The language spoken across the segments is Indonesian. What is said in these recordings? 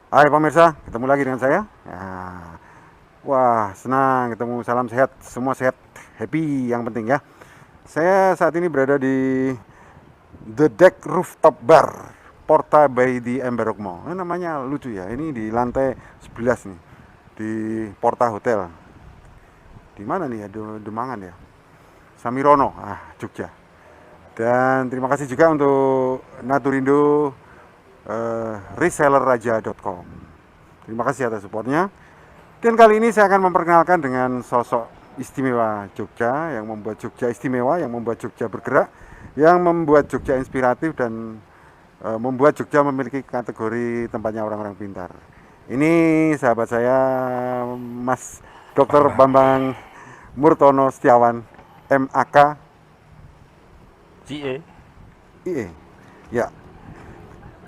Hai pemirsa, ketemu lagi dengan saya. Wah, senang ketemu. Salam sehat, semua sehat, happy yang penting ya. Saya saat ini berada di The Deck Rooftop Bar, Porta by the Emberokmo. Namanya lucu ya. Ini di lantai 11 nih, di Porta Hotel. Di mana nih ya? Demangan ya. Samirono, Jogja. Dan terima kasih juga untuk Naturindo resellerraja.com. Terima kasih atas supportnya. Dan kali ini saya akan memperkenalkan dengan sosok istimewa Jogja, yang membuat Jogja istimewa, yang membuat Jogja bergerak, yang membuat Jogja inspiratif dan membuat Jogja memiliki kategori tempatnya orang-orang pintar. Ini sahabat saya, Mas Dr. Bambang Murtono Setiawan, MAK CA. IE. Ya,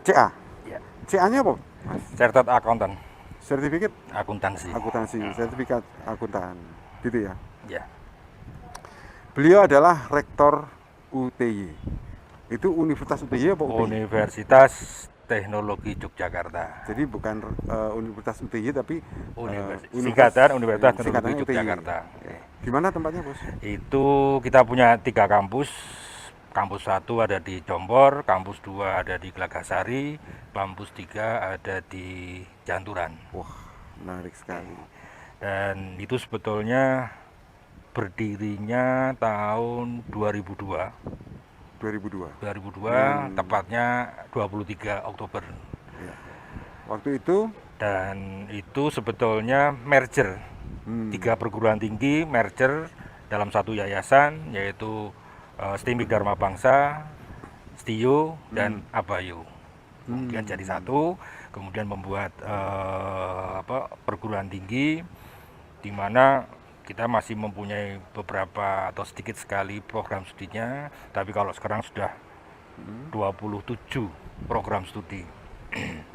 CA. Ya. CA-nya apa? Chartered Accountant. Sertifikat Akuntansi. akuntansi, sertifikat akuntan, gitu ya. Ya. Beliau adalah rektor UTY. Itu Universitas UTY apa UTY? Universitas Teknologi Yogyakarta. Jadi bukan Universitas UTY tapi Singkatan Universitas Teknologi singkatannya UTY. Yogyakarta. Di mana tempatnya, Bos? Itu kita punya 3 kampus. Kampus 1 ada di Jombor, kampus 2 ada di Gelagasari, kampus 3 ada di Janturan. Wah, menarik sekali. Dan itu sebetulnya berdirinya tahun 2002. 2002. Tepatnya 23 Oktober. Ya. Waktu itu Dan itu sebetulnya merger. 3 perguruan tinggi merger dalam satu yayasan, yaitu STIMIK Dharma Bangsa, STIO, dan ABAYO. Kemudian jadi satu, kemudian membuat perguruan tinggi, di mana kita masih mempunyai beberapa atau sedikit sekali program studinya, tapi kalau sekarang sudah 27 program studi.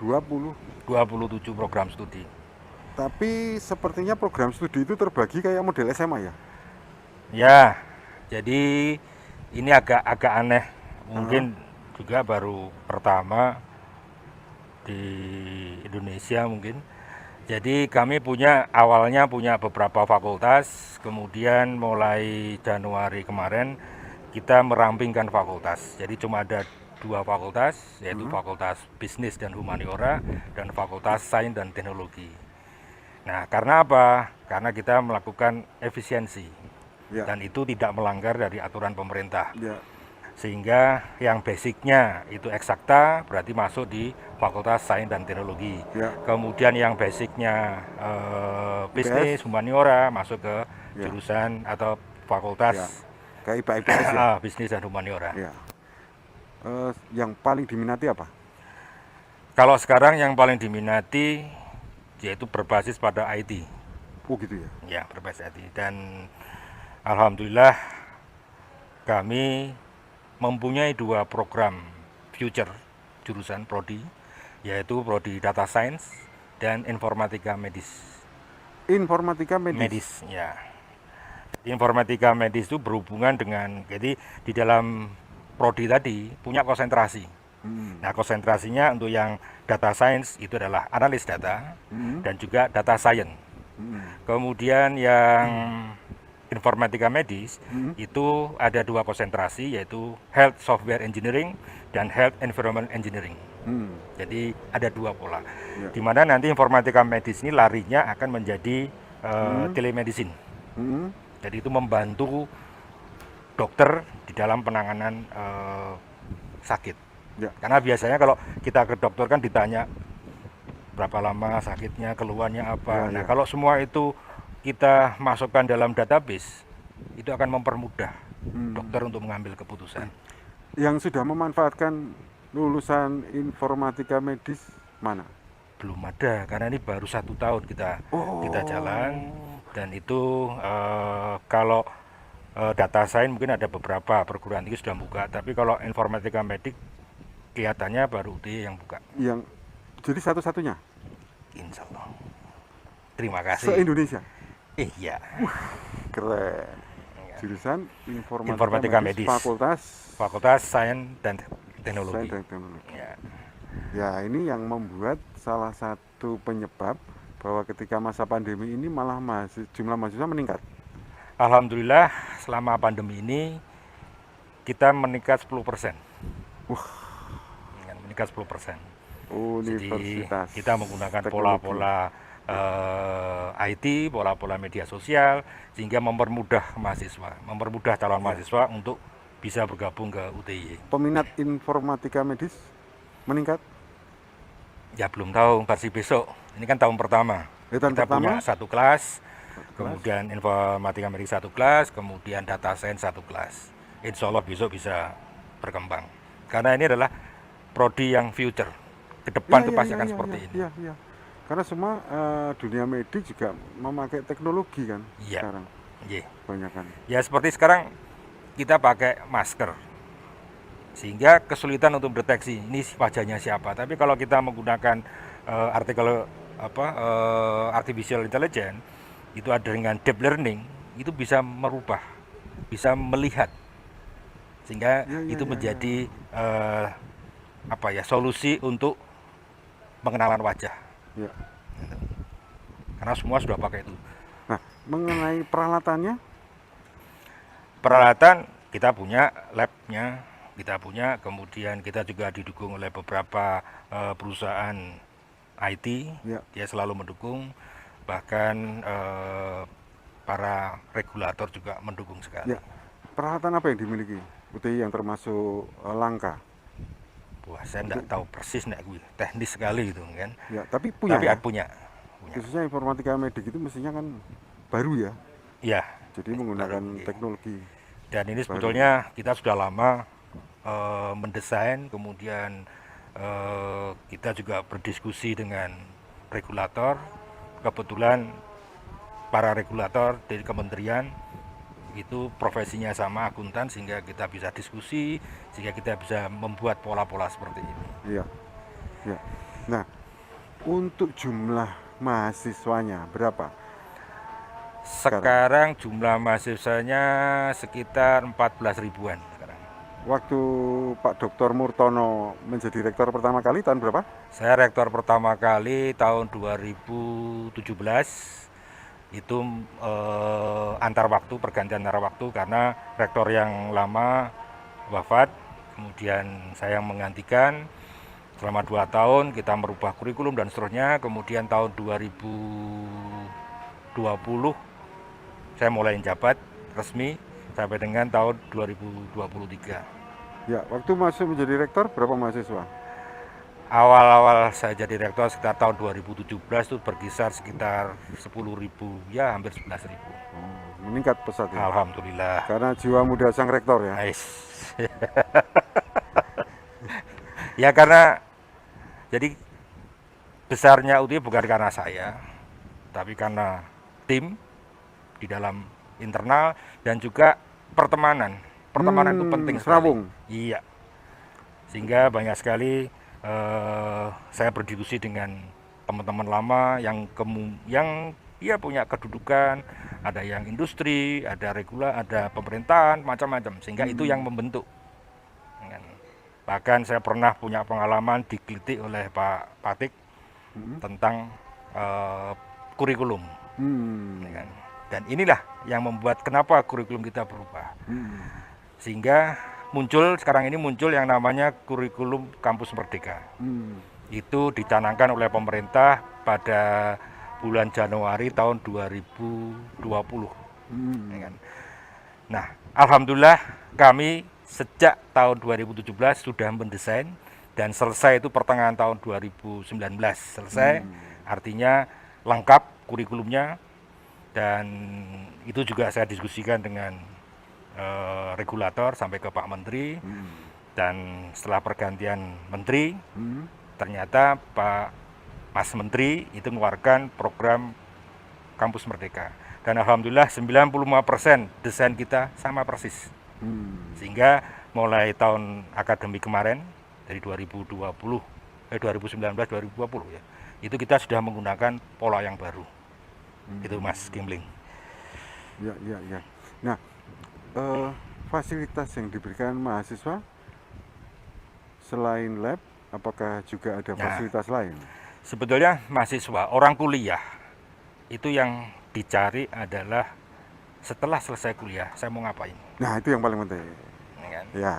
27 program studi. tapi sepertinya program studi itu terbagi kayak model SMA ya. Ya, jadi ini agak aneh, mungkin juga baru pertama di Indonesia mungkin. Jadi kami awalnya punya beberapa fakultas, kemudian mulai Januari kemarin kita merampingkan fakultas. Jadi cuma ada 2 fakultas, yaitu Fakultas Bisnis dan Humaniora dan Fakultas Sains dan Teknologi. Nah, karena apa? Karena kita melakukan efisiensi. Ya. Dan itu tidak melanggar dari aturan pemerintah. Ya. Sehingga yang basicnya itu eksakta berarti masuk di Fakultas Sains dan Teknologi. Ya. Kemudian yang basicnya bisnis, humaniora masuk ke jurusan atau fakultas kayak IPA-IPS ya. bisnis dan humaniora. Ya. Yang paling diminati apa? Kalau sekarang yang paling diminati yaitu berbasis pada IT. Oh gitu ya. Ya, berbasis IT. Dan alhamdulillah kami mempunyai 2 program future jurusan prodi, yaitu prodi data science dan informatika medis. Informatika medis. Medis, ya. Informatika medis itu berhubungan dengan, jadi di dalam prodi tadi punya konsentrasi. Nah, konsentrasinya untuk yang data science itu adalah analis data dan juga data science. Kemudian yang informatika medis itu ada 2 konsentrasi, yaitu health software engineering dan health environment engineering. Jadi ada 2 pola. Di mana nanti informatika medis ini larinya akan menjadi telemedicine. Jadi itu membantu dokter di dalam penanganan sakit. Ya. Karena biasanya kalau kita ke dokter kan ditanya berapa lama sakitnya, keluhannya apa. Nah, kalau semua itu kita masukkan dalam database, itu akan mempermudah dokter untuk mengambil keputusan. Yang sudah memanfaatkan lulusan informatika medis mana? Belum ada, karena ini baru 1 tahun kita jalan. Dan itu kalau data science mungkin ada beberapa perguruan tinggi sudah buka, tapi kalau informatika medik kelihatannya baru UTY yang buka. Yang jadi satu-satunya? Insya Allah. Terima kasih. Se-Indonesia? Iya. Keren. Jurusan informatika medis. Fakultas Sains dan Teknologi. Sains dan Teknologi. Ya. Ya, ini yang membuat salah satu penyebab bahwa ketika masa pandemi ini malah jumlah mahasiswa meningkat. Alhamdulillah selama pandemi ini kita meningkat 10%. Meningkat 10%. Jadi Universitas kita menggunakan Teknologi. pola-pola IT, pola-pola media sosial, sehingga mempermudah mahasiswa, mempermudah calon Ya. mahasiswa untuk bisa bergabung ke UTY. Peminat informatika medis meningkat. Ya belum tahu versi besok. Ini kan tahun pertama. Tahun Kita punya pertama satu kelas, kelas. kemudian informatika medis satu kelas, kemudian data science satu kelas. Insya Allah besok bisa berkembang. Karena ini adalah prodi yang future. Ke depan itu pasti akan seperti ini. Iya. Karena semua dunia medis juga memakai teknologi kan Iya. sekarang. Iya. Kebanyakan. Ya seperti sekarang kita pakai masker, sehingga kesulitan untuk mendeteksi ini wajahnya siapa. Tapi kalau kita menggunakan artificial intelligence, itu ada dengan deep learning, itu bisa merubah, bisa melihat, sehingga itu menjadi solusi untuk pengenalan wajah. Ya. Karena semua sudah pakai itu. Nah, mengenai peralatannya, Peralatan kita punya labnya, kita punya, kemudian kita juga didukung oleh beberapa perusahaan IT, ya, dia selalu mendukung, bahkan para regulator juga mendukung sekali. ya. Peralatan apa yang dimiliki UTI yang termasuk langka? Wah, saya tidak tahu persis nek gue, teknis sekali itu kan. Ya, tapi punya Tapi ya. punya. Khususnya informatika medik itu mestinya kan baru ya. Iya. Jadi menggunakan Baru, iya. teknologi. Dan ini baru. sebetulnya kita sudah lama mendesain, kemudian kita juga berdiskusi dengan regulator. Kebetulan para regulator dari kementerian itu profesinya sama, akuntan, sehingga kita bisa diskusi, sehingga kita bisa membuat pola-pola seperti ini. Iya. Ya. Nah, untuk jumlah mahasiswanya berapa? Sekarang jumlah mahasiswanya sekitar 14 ribuan sekarang. Waktu Pak Dr. Murtono menjadi rektor pertama kali tahun berapa? Saya rektor pertama kali tahun 2017. Itu antar waktu, pergantian antar waktu, karena rektor yang lama wafat, kemudian saya yang menggantikan selama 2 tahun, kita merubah kurikulum dan seterusnya. Kemudian tahun 2020 saya mulai menjabat resmi sampai dengan tahun 2023. Ya, waktu masuk menjadi rektor berapa mahasiswa? Awal-awal saya jadi rektor sekitar tahun 2017 itu berkisar sekitar 10.000, ya hampir 11.000. Meningkat pesat ya. Alhamdulillah. Karena jiwa muda sang rektor ya. Nice. Ya karena jadi besarnya UTI bukan karena saya, tapi karena tim di dalam internal dan juga pertemanan. Pertemanan itu penting sekali. Serawung. Iya. Sehingga banyak sekali saya berdiskusi dengan teman-teman lama yang dia punya kedudukan, ada yang industri, ada ada pemerintahan, macam-macam, sehingga itu yang membentuk. Bahkan saya pernah punya pengalaman dikritik oleh Pak Patik tentang kurikulum. Dan inilah yang membuat kenapa kurikulum kita berubah. Sehingga sekarang ini muncul yang namanya kurikulum Kampus Merdeka. Itu dicanangkan oleh pemerintah pada bulan Januari tahun 2020. Nah, alhamdulillah kami sejak tahun 2017 sudah mendesain dan selesai itu pertengahan tahun 2019 selesai. Artinya lengkap kurikulumnya, dan itu juga saya diskusikan dengan regulator sampai ke Pak Menteri. Dan setelah pergantian menteri, ternyata Mas Menteri itu mengeluarkan program Kampus Merdeka, dan alhamdulillah 95% desain kita sama persis. Sehingga mulai tahun akademik kemarin dari 2019-2020 ya, itu kita sudah menggunakan pola yang baru. Itu Mas Kimling. Ya. Nah, fasilitas yang diberikan mahasiswa selain lab apakah juga ada Nah. fasilitas lain? Sebetulnya mahasiswa, orang kuliah, itu yang dicari adalah setelah selesai kuliah, saya mau ngapain. Nah, itu yang paling penting. Ya kan? Ya,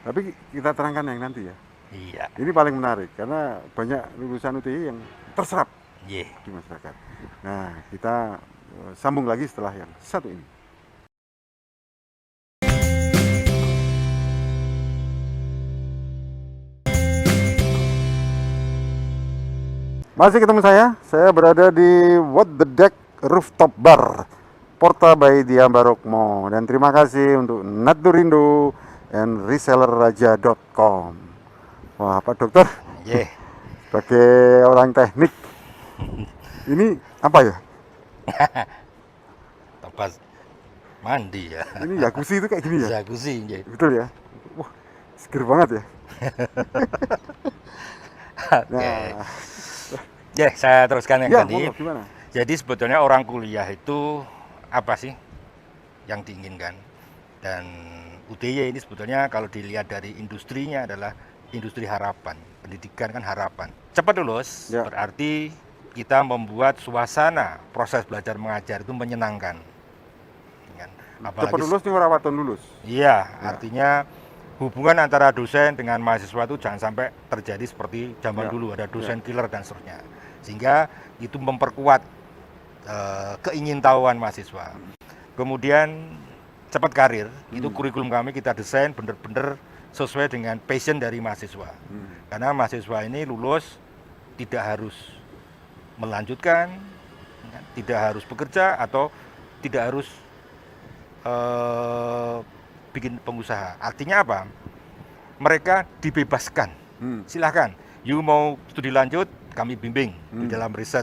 tapi kita terangkan yang nanti ya. Iya. Ini paling menarik karena banyak lulusan UTY yang terserap Iya. di masyarakat. Nah, kita sambung lagi setelah yang satu ini. Masih ketemu saya berada di What the Deck Rooftop Bar, Porta by Diambarokmo. Dan terima kasih untuk Naturindo and resellerraja.com. Wah, Pak Dokter, Iya. sebagai orang teknik, ini apa ya? Tempat mandi ya. Ini jacuzzi itu kayak gini ya? Jacuzzi, iya. Betul ya? Wah, seger banget ya. Oke. Nah, Ya, saya teruskan yang ya, tadi. monggo, gimana? Jadi sebetulnya orang kuliah itu apa sih yang diinginkan? Dan UTY ini sebetulnya kalau dilihat dari industrinya adalah industri harapan. Pendidikan kan harapan. Cepat lulus, Ya. berarti kita membuat suasana proses belajar mengajar itu menyenangkan. Kan? Cepat lulus nih rawatan lulus. Iya, artinya hubungan antara dosen dengan mahasiswa itu jangan sampai terjadi seperti zaman Ya, dulu, ada dosen killer dan seterusnya. Sehingga itu memperkuat keingintahuan mahasiswa. Kemudian cepat karir, itu kurikulum kami kita desain benar-benar sesuai dengan passion dari mahasiswa. Karena mahasiswa ini lulus tidak harus melanjutkan, tidak harus bekerja atau tidak harus bikin pengusaha. Artinya apa? Mereka dibebaskan. Silahkan, you mau studi lanjut, kami bimbing di dalam riset.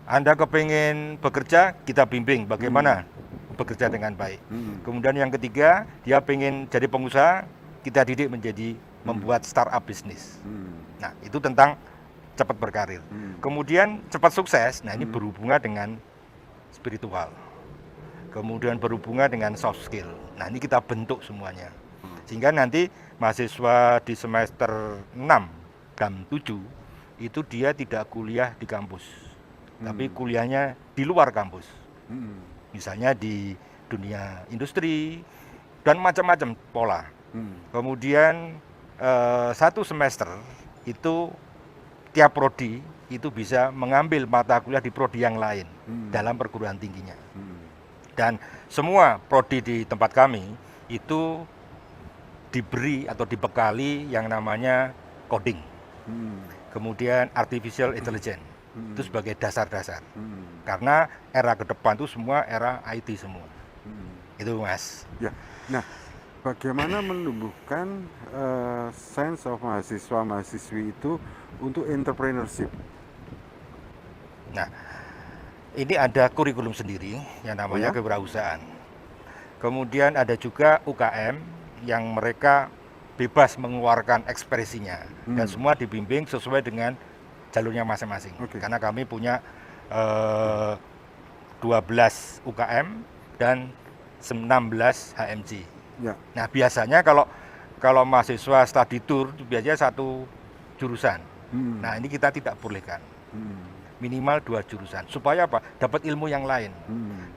Anda kepengen bekerja, kita bimbing bagaimana bekerja dengan baik. Kemudian yang ketiga, dia pengen jadi pengusaha, kita didik menjadi membuat startup bisnis. Nah, itu tentang cepat berkarir. Kemudian cepat sukses, nah ini berhubungan dengan spiritual. Kemudian berhubungan dengan soft skill. Nah, ini kita bentuk semuanya. Sehingga nanti mahasiswa di semester 6 dan 7 itu dia tidak kuliah di kampus. Tapi kuliahnya di luar kampus. Misalnya di dunia industri dan macam-macam pola. Kemudian satu semester itu tiap prodi itu bisa mengambil mata kuliah di prodi yang lain dalam perguruan tingginya. Dan semua prodi di tempat kami itu diberi atau dibekali yang namanya coding, kemudian artificial intelligence, itu sebagai dasar-dasar. Karena era ke depan itu semua era IT semua. Itu Mas. Ya, nah bagaimana menumbuhkan sense of mahasiswa-mahasiswi itu untuk entrepreneurship? Nah, ini ada kurikulum sendiri yang namanya ya? kewirausahaan. Kemudian ada juga UKM yang mereka bebas mengeluarkan ekspresinya dan semua dibimbing sesuai dengan jalurnya masing-masing. Karena kami punya 12 UKM dan 16 HMC. Ya. Nah, biasanya kalau mahasiswa study tour biasanya satu jurusan. Nah, ini kita tidak bolehkan. Minimal 2 jurusan supaya apa? Dapat ilmu yang lain.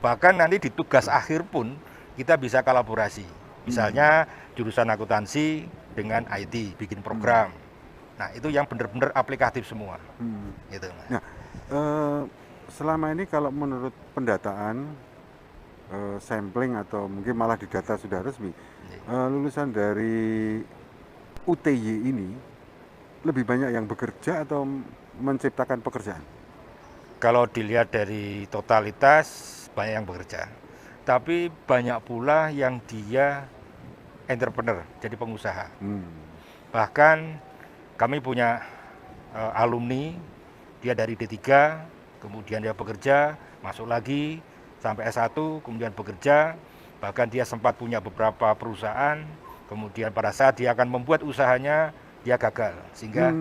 Bahkan nanti di tugas akhir pun kita bisa kolaborasi. Misalnya jurusan akuntansi dengan IT bikin program. Nah, itu yang benar-benar aplikatif semua. Gitu. Nah, selama ini kalau menurut pendataan sampling atau mungkin malah di data sudah resmi, lulusan dari UTY ini lebih banyak yang bekerja atau menciptakan pekerjaan? Kalau dilihat dari totalitas banyak yang bekerja, tapi banyak pula yang dia entrepreneur, jadi pengusaha. Bahkan kami punya alumni, dia dari D3, kemudian dia bekerja, masuk lagi sampai S1, kemudian bekerja, bahkan dia sempat punya beberapa perusahaan, kemudian pada saat dia akan membuat usahanya, dia gagal, sehingga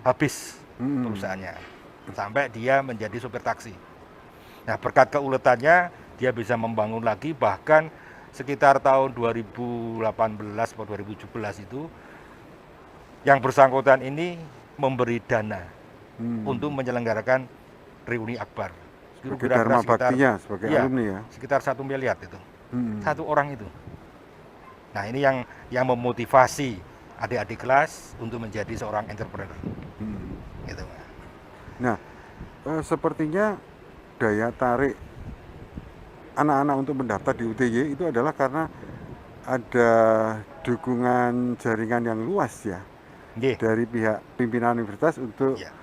habis perusahaannya. Sampai dia menjadi supir taksi. Nah, berkat keuletannya dia bisa membangun lagi, bahkan sekitar tahun 2018 atau 2017 itu yang bersangkutan ini memberi dana Hmm. untuk menyelenggarakan reuni akbar. Itu Sebagai kira-kira dharma sekitar, baktinya sebagai iya, alumni ya. sekitar 1 miliar itu. Hmm. Satu orang itu. Nah, ini yang memotivasi adik-adik kelas untuk menjadi seorang entrepreneur. Hmm. Gitu. Nah, sepertinya daya tarik anak-anak untuk mendaftar di UTY itu adalah karena ada dukungan jaringan yang luas ya Nggih. dari pihak pimpinan universitas untuk Iya.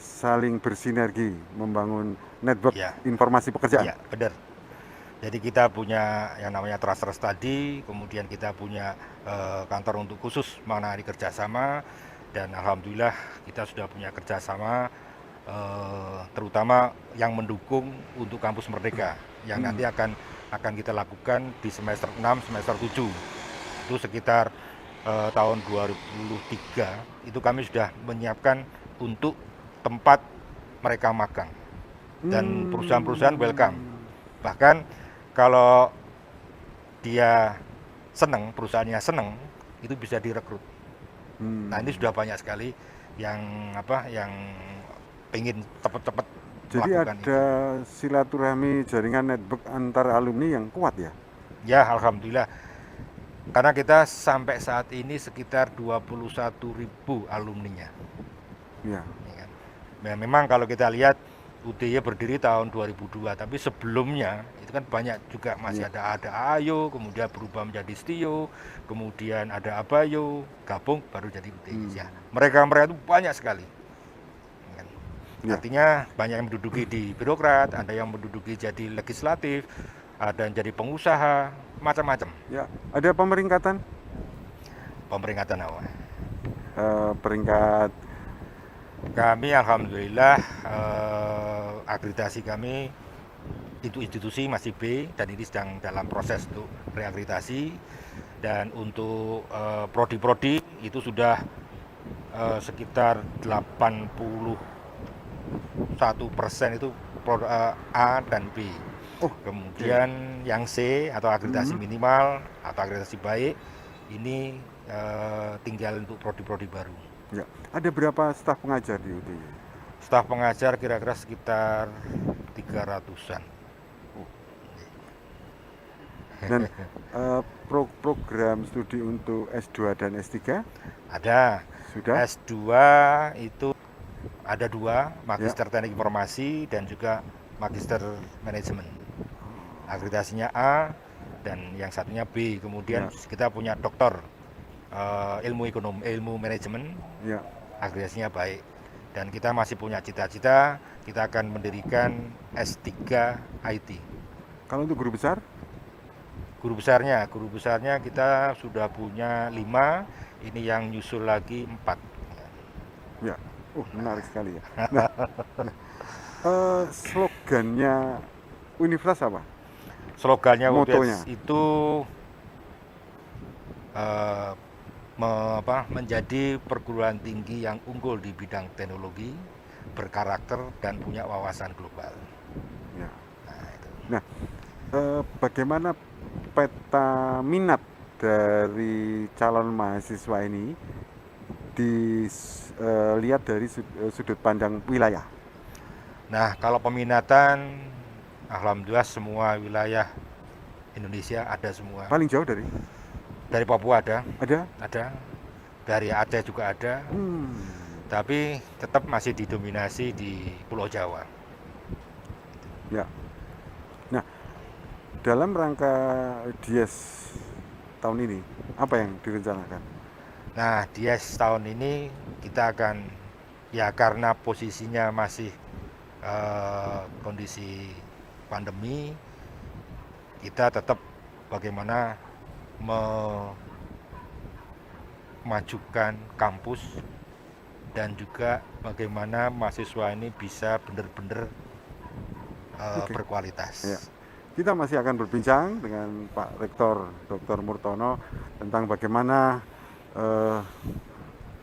saling bersinergi membangun network Iya. informasi pekerjaan. Iya, benar. Jadi kita punya yang namanya Trust Study, kemudian kita punya kantor untuk khusus mengenai kerjasama, dan alhamdulillah kita sudah punya kerjasama terutama yang mendukung untuk kampus Merdeka yang nanti akan kita lakukan di semester 6, semester 7. Itu sekitar tahun 2023 itu kami sudah menyiapkan untuk tempat mereka magang dan perusahaan-perusahaan welcome. Bahkan kalau dia senang, perusahaannya senang, itu bisa direkrut. Nah, ini sudah banyak sekali yang pengen cepat-cepat Jadi melakukan ada silaturahmi jaringan network antar alumni yang kuat ya? Ya, alhamdulillah. Karena kita sampai saat ini sekitar 21.000 alumninya. Ya. Ya kan? Nah, memang kalau kita lihat UTY berdiri tahun 2002, tapi sebelumnya itu kan banyak juga masih ada AYO, kemudian berubah menjadi STIO, kemudian ada ABAYO, gabung baru jadi UTY. Ya, mereka itu banyak sekali. Ya kan? Ya. Artinya banyak yang menduduki di birokrat, ada yang menduduki jadi legislatif, ada yang jadi pengusaha, macam-macam. Ya, ada pemeringkatan? Pemeringkatan apa? Peringkat Kami alhamdulillah akreditasi kami itu institusi masih B dan ini sedang dalam proses untuk reakreditasi, dan untuk prodi-prodi itu sudah sekitar 81% itu A dan B. Kemudian yang C atau akreditasi minimal atau akreditasi baik ini tinggal untuk prodi-prodi baru. ya. Ada berapa staf pengajar di UTY? Staf pengajar kira-kira sekitar 300-an. Dan program studi untuk S2 dan S3 Ada. sudah? S2 itu ada 2, Magister Teknik Informasi dan juga Magister Manajemen. Akreditasinya A dan yang satunya B. Kemudian kita punya doktor ilmu manajemen, Ya. akreditasinya baik. Dan kita masih punya cita-cita kita akan mendirikan S3 IT. Kalau untuk guru besar? Guru besarnya kita sudah punya 5, ini yang nyusul lagi 4. Ya. Menarik sekali ya. Nah, slogannya universitas apa? Slogannya Motonya? UTS itu menjadi perguruan tinggi yang unggul di bidang teknologi, berkarakter dan punya wawasan global. Ya. Nah, itu. Nah, bagaimana peta minat dari calon mahasiswa ini dilihat dari sudut pandang wilayah? Nah, kalau peminatan, alhamdulillah semua wilayah Indonesia ada semua. Paling jauh Dari Papua ada, ada? dari Aceh juga ada, tapi tetap masih didominasi di Pulau Jawa. Ya. Nah, dalam rangka Dies tahun ini, apa yang direncanakan? Nah, Dies tahun ini kita akan, ya karena posisinya masih kondisi pandemi, kita tetap bagaimana memajukan kampus dan juga bagaimana mahasiswa ini bisa benar-benar berkualitas. Ya. Kita masih akan berbincang dengan Pak Rektor Dr. Murtono tentang bagaimana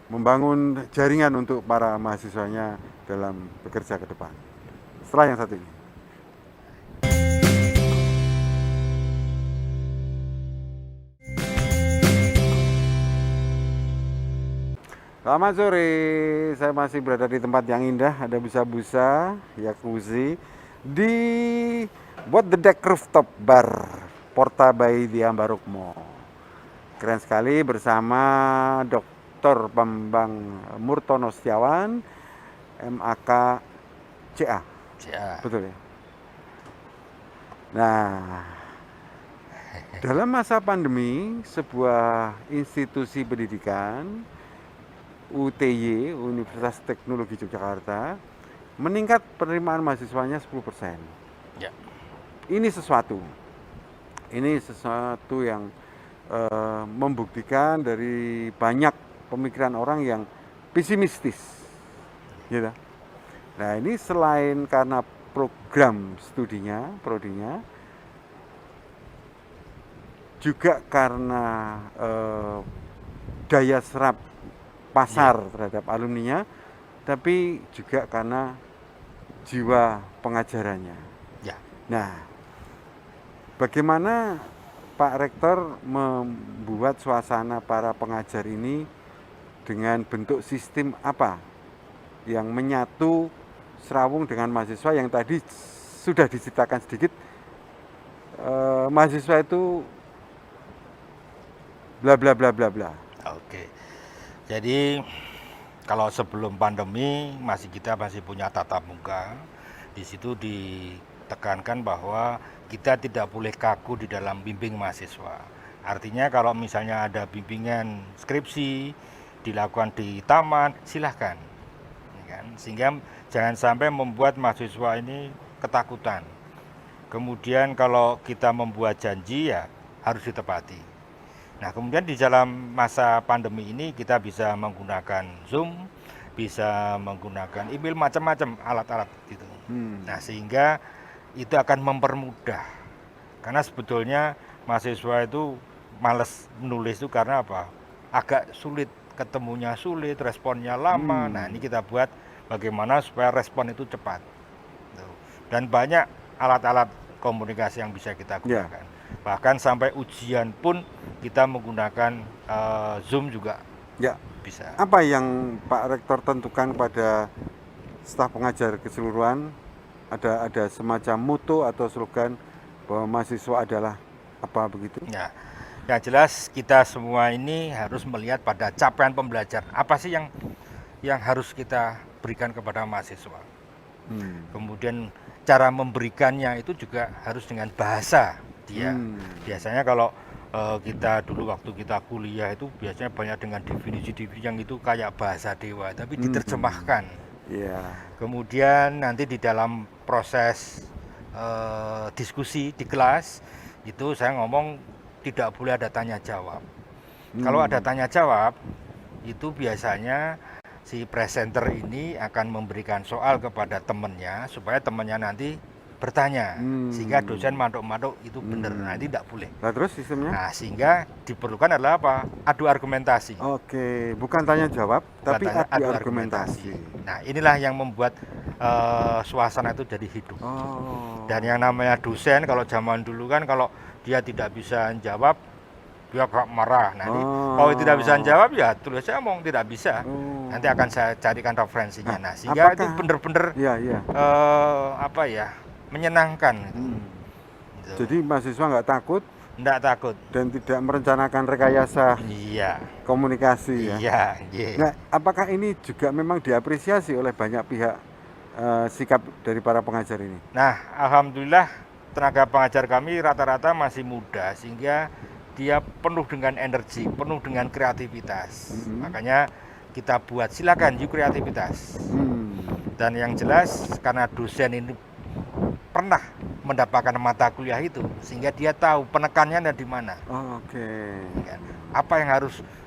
membangun jaringan untuk para mahasiswanya dalam bekerja ke depan. Setelah yang satu ini. Selamat sore, saya masih berada di tempat yang indah, ada busa-busa, jacuzzi di What the Deck Rooftop Bar, Porta by di Ambarukmo. Keren sekali bersama Dr. Bambang Murtono Setiawan, MAK CA, Ya. betul ya? Nah, dalam masa pandemi, sebuah institusi pendidikan UTY, Universitas Teknologi Yogyakarta, meningkat penerimaan mahasiswanya 10%. Ya. Ini sesuatu yang membuktikan dari banyak pemikiran orang yang pesimistis, gitu. Nah, ini selain karena program studinya, prodinya, juga karena daya serap pasar terhadap alumninya, tapi juga karena jiwa pengajarannya. Ya. Nah, bagaimana Pak Rektor membuat suasana para pengajar ini dengan bentuk sistem apa yang menyatu serawung dengan mahasiswa yang tadi sudah diceritakan sedikit, mahasiswa itu bla bla bla bla bla. Oke. Jadi kalau sebelum pandemi kita masih punya tatap muka. Di situ ditekankan bahwa kita tidak boleh kaku di dalam bimbing mahasiswa. Artinya kalau misalnya ada bimbingan skripsi dilakukan di taman, silahkan. Ya kan? Sehingga jangan sampai membuat mahasiswa ini ketakutan. Kemudian kalau kita membuat janji ya harus ditepati. Nah, kemudian di dalam masa pandemi ini kita bisa menggunakan Zoom, bisa menggunakan email, macam-macam alat-alat gitu. Nah, sehingga itu akan mempermudah. Karena sebetulnya mahasiswa itu males menulis itu karena apa? Agak sulit, ketemunya sulit, responnya lama. Nah, ini kita buat bagaimana supaya respon itu cepat. Dan banyak alat-alat komunikasi yang bisa kita gunakan. Bahkan sampai ujian pun kita menggunakan Zoom juga bisa. Apa yang Pak Rektor tentukan pada staf pengajar keseluruhan? Ada semacam moto atau slogan bahwa mahasiswa adalah apa begitu? Ya, yang jelas kita semua ini harus melihat pada capaian pembelajar. Apa sih yang harus kita berikan kepada mahasiswa? Kemudian cara memberikannya itu juga harus dengan bahasa dia. Biasanya kalau kita dulu waktu kita kuliah itu biasanya banyak dengan definisi-definisi yang itu kayak bahasa dewa, tapi diterjemahkan. Kemudian nanti di dalam proses diskusi di kelas itu saya ngomong tidak boleh ada tanya jawab. Kalau ada tanya jawab itu biasanya si presenter ini akan memberikan soal kepada temannya supaya temannya nanti bertanya, sehingga dosen mantuk-mantuk itu benar. Nah, ini tidak boleh. Nah, terus sistemnya? Nah, sehingga diperlukan adalah apa? Adu argumentasi. Oke, bukan tanya jawab, tapi adu argumentasi. Nah, inilah yang membuat suasana itu jadi hidup. Dan yang namanya dosen, kalau zaman dulu kan kalau dia tidak bisa jawab, dia agak marah. Nanti kalau tidak bisa jawab ya tulis saya ngomong tidak bisa. Nanti akan saya carikan referensinya. Nah, sehingga itu benar-benar apa ya, menyenangkan. Jadi mahasiswa nggak takut? Nggak takut. Dan tidak merencanakan rekayasa komunikasi ya? Nah, apakah ini juga memang diapresiasi oleh banyak pihak sikap dari para pengajar ini? Nah, alhamdulillah tenaga pengajar kami rata-rata masih muda, sehingga dia penuh dengan energi, penuh dengan kreativitas. Makanya kita buat, silakan yuk kreativitas. Dan yang jelas karena dosen ini pernah mendapatkan mata kuliah itu, sehingga dia tahu penekannya ada di mana. Apa yang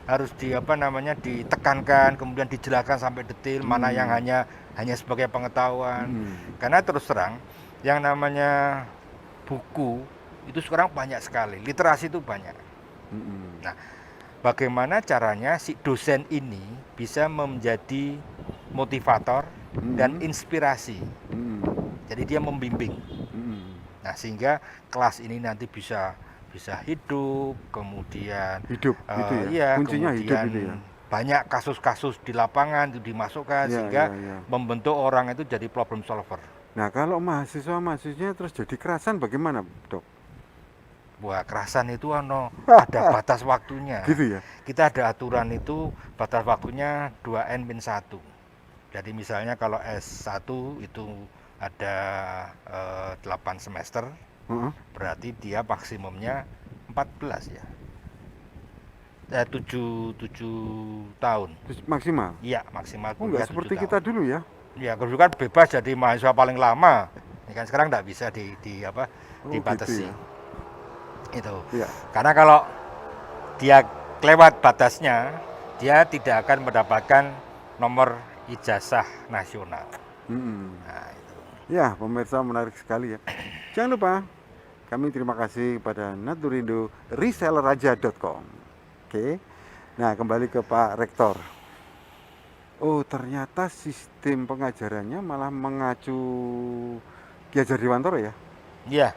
harus ditekankan, kemudian dijelaskan sampai detail, mana yang hanya sebagai pengetahuan. Karena terus terang yang namanya buku itu sekarang banyak sekali, literasi itu banyak. Nah, bagaimana caranya si dosen ini bisa menjadi motivator dan inspirasi. Jadi dia membimbing. Nah, sehingga kelas ini nanti bisa hidup, kemudian hidup gitu ya. Kuncinya kemudian hidup itu ya. banyak kasus-kasus di lapangan itu dimasukkan Ya, sehingga ya, ya. membentuk orang itu jadi problem solver. Nah, kalau mahasiswanya terus jadi kerasan bagaimana, Dok? Wah, kerasan itu ada batas waktunya. Gitu ya? Kita ada aturan itu batas waktunya 2N-1. Jadi misalnya kalau S1 itu ada 8 semester, Heeh. berarti dia maksimumnya 14 ya. 7 tahun. Terus maksimal. Iya, maksimal Oh, kuliah nggak seperti 7 kita tahun. dulu ya? Ya, dulu kan bebas jadi mahasiswa paling lama. Ini kan sekarang nggak bisa Oh, dibatasi. gitu ya. Itu. Iya. Karena kalau dia lewat batasnya, dia tidak akan mendapatkan nomor ijazah nasional. Mm-mm. Nah, itu. Ya, pemirsa menarik sekali ya. Jangan lupa, kami terima kasih kepada Naturindo reselleraja.com. Oke. Nah, kembali ke Pak Rektor. Oh, ternyata sistem pengajarannya malah mengacu Ki Hajar Dewantara ya? Iya,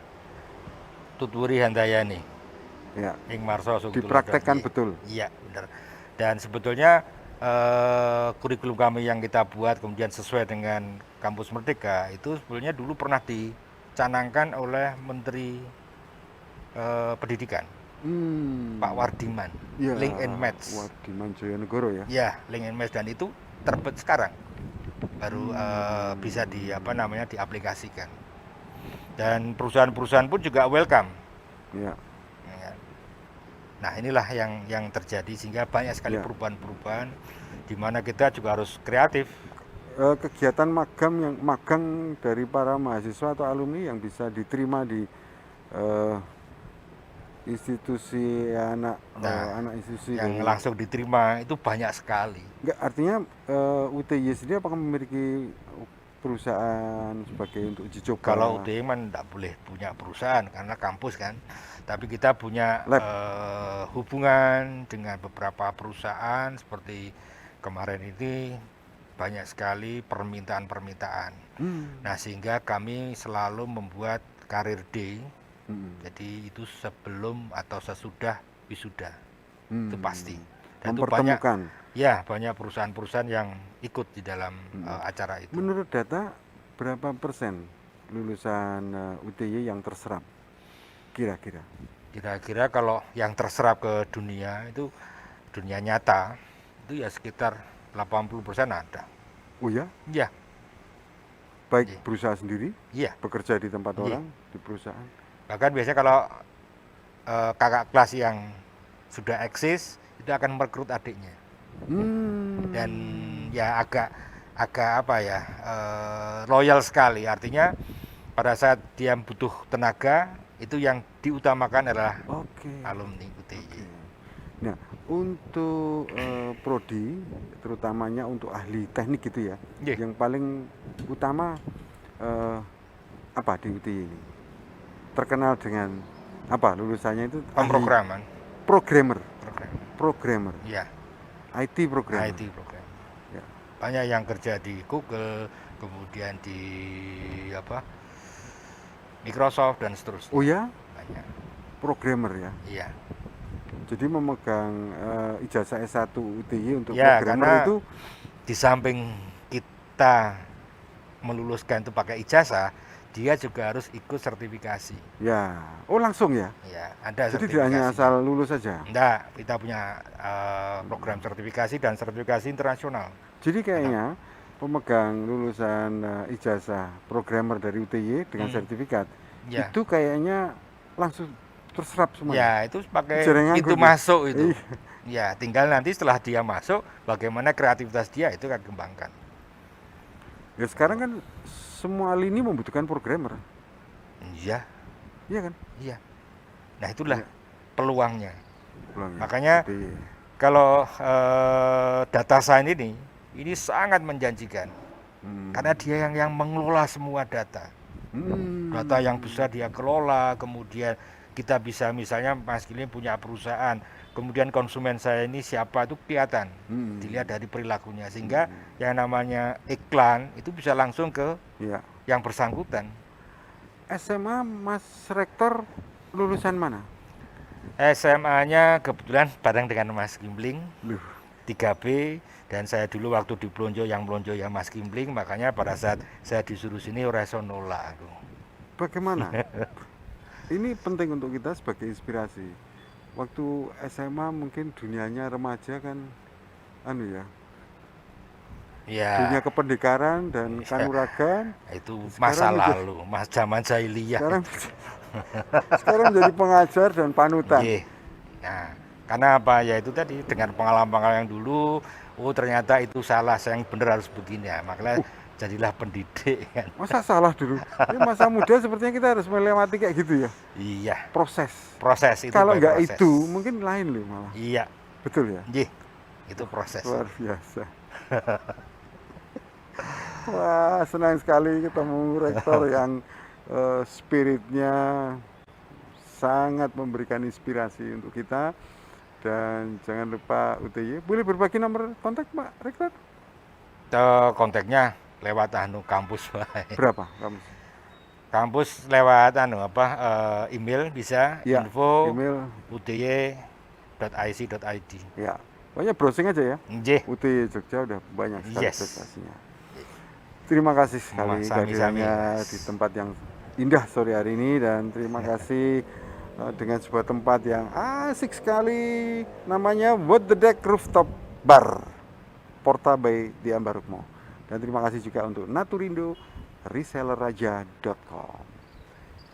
Tutwuri Handayani, Ya, Ing Marso Sung dipraktekkan Tuladani. betul. Iya, benar. Dan sebetulnya kurikulum kami yang kita buat kemudian sesuai dengan Kampus Merdeka itu sebetulnya dulu pernah dicanangkan oleh Menteri Pendidikan, Pak Wardiman, Ya, Link and Match. Wardiman Joyonegoro ya. Ya, Link and Match, dan itu terbit sekarang baru bisa diaplikasikan. Dan perusahaan-perusahaan pun juga welcome. Ya. Ya. Nah, inilah yang terjadi sehingga banyak sekali Ya. perubahan-perubahan di mana kita juga harus kreatif. Kegiatan magang dari para mahasiswa atau alumni yang bisa diterima di institusi anak institusi yang dari- langsung diterima itu banyak sekali. Enggak, artinya UTY sendiri apakah memiliki perusahaan sebagai untuk uji coba? Kalau UTY kan tidak boleh punya perusahaan karena kampus kan, tapi kita punya hubungan dengan beberapa perusahaan seperti kemarin ini banyak sekali permintaan. Nah, sehingga kami selalu membuat Career Day. Jadi itu sebelum atau sesudah wisuda, itu pasti. Dan itu banyak, ya banyak perusahaan-perusahaan yang ikut di dalam acara itu. Menurut data, berapa persen lulusan UTY yang terserap? Kira-kira? Kira-kira kalau yang terserap ke dunia itu dunia nyata itu ya sekitar 80% ada. Oh ya? Iya. Baik Iya. berusaha sendiri, Iya. bekerja di tempat Iya. orang, di perusahaan. Bahkan biasanya kalau kakak kelas yang sudah eksis itu akan merekrut adiknya. Dan ya agak apa ya, loyal sekali. Artinya pada saat dia butuh tenaga itu yang diutamakan adalah alumni UTY. Nah, untuk prodi, terutamanya untuk ahli teknik gitu ya, yang paling utama apa di UTY ini? Terkenal dengan apa lulusannya itu? Pemrograman. Programmer. Iya. IT programmer. IT program. Ya. Banyak yang kerja di Google, kemudian di Microsoft dan seterusnya. Oh ya? Banyak. Programmer ya. Iya. Jadi memegang ijazah S1 UTY untuk Ya, programmer itu di samping kita meluluskan itu pakai ijazah, dia juga harus ikut sertifikasi. ya. Oh, langsung ya? Ya, ada Jadi tidak hanya asal lulus saja. Enggak, kita punya program sertifikasi dan sertifikasi internasional. Jadi kayaknya pemegang lulusan ijazah programmer dari UTY dengan sertifikat itu kayaknya langsung terserap semua. Ya, itu pakai gitu. pintu masuk itu. Ya, tinggal nanti setelah dia masuk, bagaimana kreativitas dia itu akan kembangkan. Ya sekarang kan semua lini membutuhkan programmer. Iya. Iya kan? Iya. Nah, itulah peluangnya. Peluangnya. Makanya kalau data science ini sangat menjanjikan. Karena dia yang mengelola semua data. Data yang besar dia kelola, kemudian kita bisa misalnya Mas Gilin punya perusahaan, kemudian konsumen saya ini siapa itu kelihatan, dilihat dari perilakunya, sehingga yang namanya iklan itu bisa langsung ke yang bersangkutan. SMA Mas Rektor lulusan mana? SMA-nya kebetulan bareng dengan Mas Gimbling. 3B, dan saya dulu waktu di Blonjo yang Mas Kimpling, makanya pada saat saya disuruh sini ora iso nolak aku. Bagaimana? Ini penting untuk kita sebagai inspirasi. Waktu SMA mungkin dunianya remaja kan, dunia Ya, kependekaran dan kanuragan. itu masa Sekarang lalu, zaman jahiliyah. sekarang sekarang menjadi pengajar dan panutan. Nggih. Nah, karena apa? Ya itu tadi dengan pengalaman-pengalaman yang dulu, oh ternyata itu salah, saya yang benar harus begini ya. Makanya jadilah pendidik kan. Masa salah dulu? Ini masa muda sepertinya kita harus melewati kayak gitu ya. Iya, Proses. proses itu. Kalau by nggak proses. itu mungkin lain loh malah. Iya, Betul ya? nggih. Itu proses. Luar biasa. Wah, senang sekali ketemu rektor yang spiritnya sangat memberikan inspirasi untuk kita. Dan jangan lupa UTY. Boleh berbagi nomor kontak Pak Rektor? Kontaknya lewat kampus wae. Berapa kamu? Kampus lewat email bisa Ya, info email. uty.ic.id. Ya, pokoknya browsing aja ya. Nggih. UTY Jogja udah banyak sekali Yes. prestasinya. Terima kasih sekali Sami-sami, kehadirannya Mas. di tempat yang indah sore hari ini, dan terima kasih dengan sebuah tempat yang asik sekali, namanya What the Deck Rooftop Bar, Porta by di Ambarukmo. Dan terima kasih juga untuk Naturindo resellerraja.com.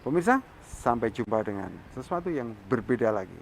Pemirsa, sampai jumpa dengan sesuatu yang berbeda lagi.